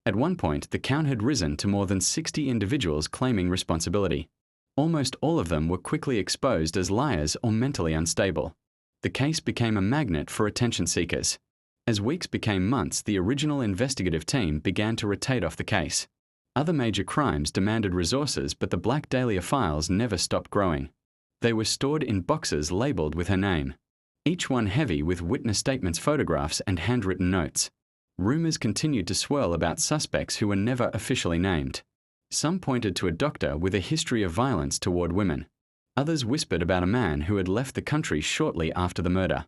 At one point, the count had risen to more than 60 individuals claiming responsibility. Almost all of them were quickly exposed as liars or mentally unstable. The case became a magnet for attention seekers. As weeks became months, the original investigative team began to rotate off the case. Other major crimes demanded resources, but the Black Dahlia files never stopped growing. They were stored in boxes labeled with her name, each one heavy with witness statements, photographs, and handwritten notes. Rumors continued to swirl about suspects who were never officially named. Some pointed to a doctor with a history of violence toward women. Others whispered about a man who had left the country shortly after the murder.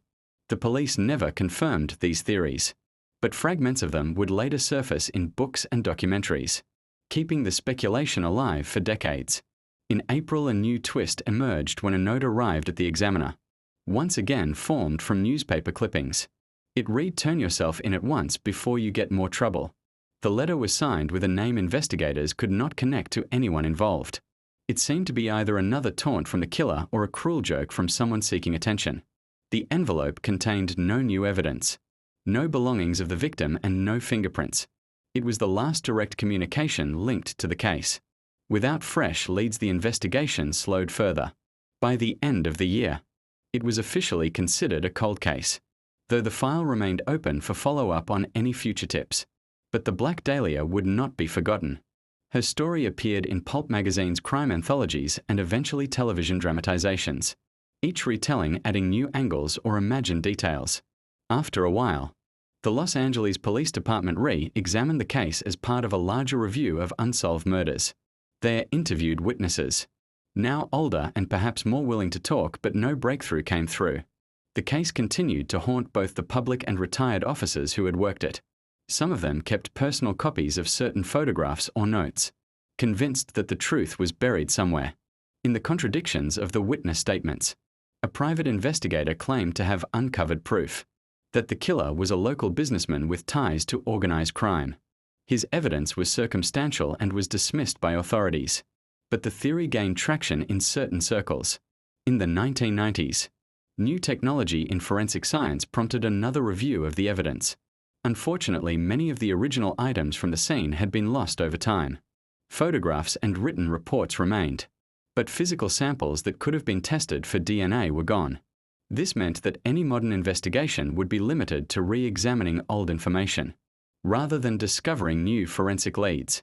The police never confirmed these theories, but fragments of them would later surface in books and documentaries, keeping the speculation alive for decades. In April, a new twist emerged when a note arrived at the Examiner, once again formed from newspaper clippings. It read, "Turn yourself in at once before you get more trouble." The letter was signed with a name investigators could not connect to anyone involved. It seemed to be either another taunt from the killer or a cruel joke from someone seeking attention. The envelope contained no new evidence, no belongings of the victim, and no fingerprints. It was the last direct communication linked to the case. Without fresh leads, the investigation slowed further. By the end of the year, it was officially considered a cold case, though the file remained open for follow-up on any future tips. But the Black Dahlia would not be forgotten. Her story appeared in pulp magazine's crime anthologies and eventually television dramatizations, each retelling adding new angles or imagined details. After a while, the Los Angeles Police Department re-examined the case as part of a larger review of unsolved murders. They interviewed witnesses, now older and perhaps more willing to talk, but no breakthrough came through. The case continued to haunt both the public and retired officers who had worked it. Some of them kept personal copies of certain photographs or notes, convinced that the truth was buried somewhere in the contradictions of the witness statements. A private investigator claimed to have uncovered proof that the killer was a local businessman with ties to organized crime. His evidence was circumstantial and was dismissed by authorities, but the theory gained traction in certain circles. In the 1990s, new technology in forensic science prompted another review of the evidence. Unfortunately, many of the original items from the scene had been lost over time. Photographs and written reports remained, but physical samples that could have been tested for DNA were gone. This meant that any modern investigation would be limited to re-examining old information, rather than discovering new forensic leads.